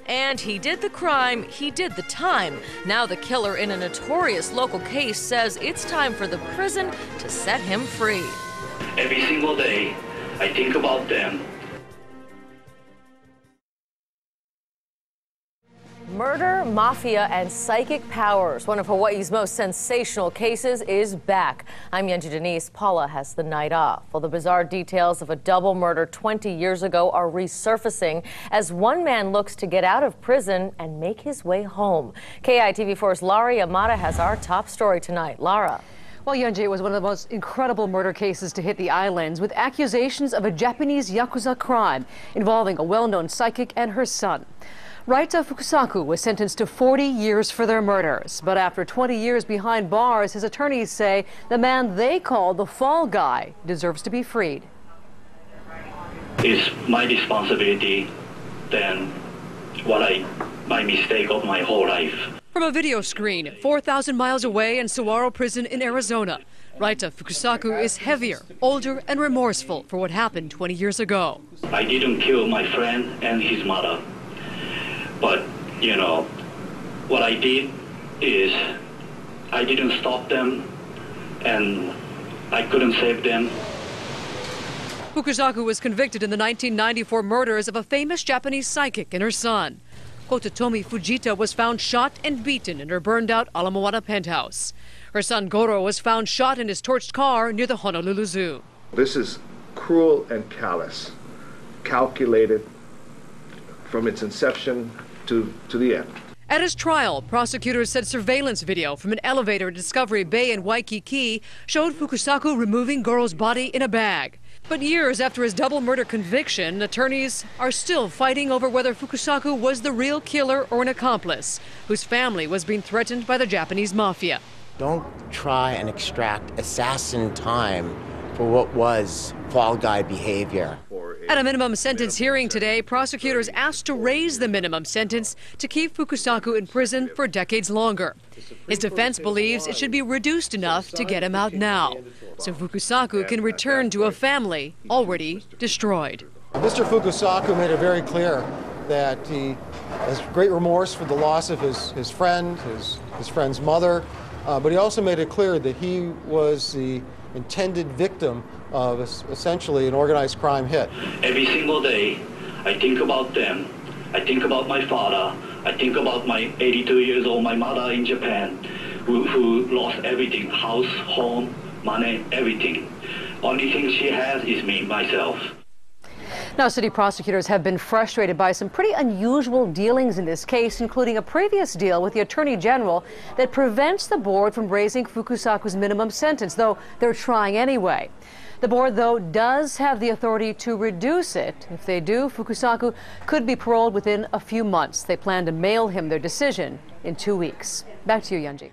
And he did the crime, he did the time. Now the killer in a notorious local case says it's time for the prison to set him free. Every single day, I think about them. Murder, mafia, and psychic powers. One of Hawaii's most sensational cases is back. I'm Yenji Denise. Paula has the night off. Well, the bizarre details of a double murder 20 years ago are resurfacing as one man looks to get out of prison and make his way home. KITV4's Lara Yamada has our top story tonight. Lara. Well, Yenji, it was one of the most incredible murder cases to hit the islands, with accusations of a Japanese Yakuza crime involving a well-known psychic and her son. Raita Fukusaku was sentenced to 40 years for their murders. But after 20 years behind bars, his attorneys say the man they call the fall guy deserves to be freed. It's my responsibility than my mistake of my whole life. From a video screen 4,000 miles away in Saguaro Prison in Arizona, Raita Fukusaku is heavier, older, and remorseful for what happened 20 years ago. I didn't kill my friend and his mother. But, you know, what I did is I didn't stop them and I couldn't save them. Fukusaku was convicted in the 1994 murders of a famous Japanese psychic and her son. Kototomi Fujita was found shot and beaten in her burned-out Ala Moana penthouse. Her son Goro was found shot in his torched car near the Honolulu Zoo. This is cruel and callous, calculated from its inception to the end. At his trial, prosecutors said surveillance video from an elevator in Discovery Bay in Waikiki showed Fukusaku removing Goro's body in a bag. But years after his double murder conviction, attorneys are still fighting over whether Fukusaku was the real killer or an accomplice, whose family was being threatened by the Japanese mafia. Don't try and extract assassin time for what was fall guy behavior. At a minimum sentence hearing today, prosecutors asked to raise the minimum sentence to keep Fukusaku in prison for decades longer. His defense believes it should be reduced enough to get him out now, so Fukusaku can return to a family already destroyed. Mr. Fukusaku made it very clear that he has great remorse for the loss of his friend, his friend's mother, but he also made it clear that he was the intended victim of essentially an organized crime hit. Every single day, I think about them. I think about my father. I think about my 82 years old, my mother in Japan, who lost everything, house, home, money, everything. Only thing she has is me, myself. Now, city prosecutors have been frustrated by some pretty unusual dealings in this case, including a previous deal with the Attorney General that prevents the board from raising Fukusaku's minimum sentence, though they're trying anyway. The board, though, does have the authority to reduce it. If they do, Fukusaku could be paroled within a few months. They plan to mail him their decision in 2 weeks. Back to you, Yenji.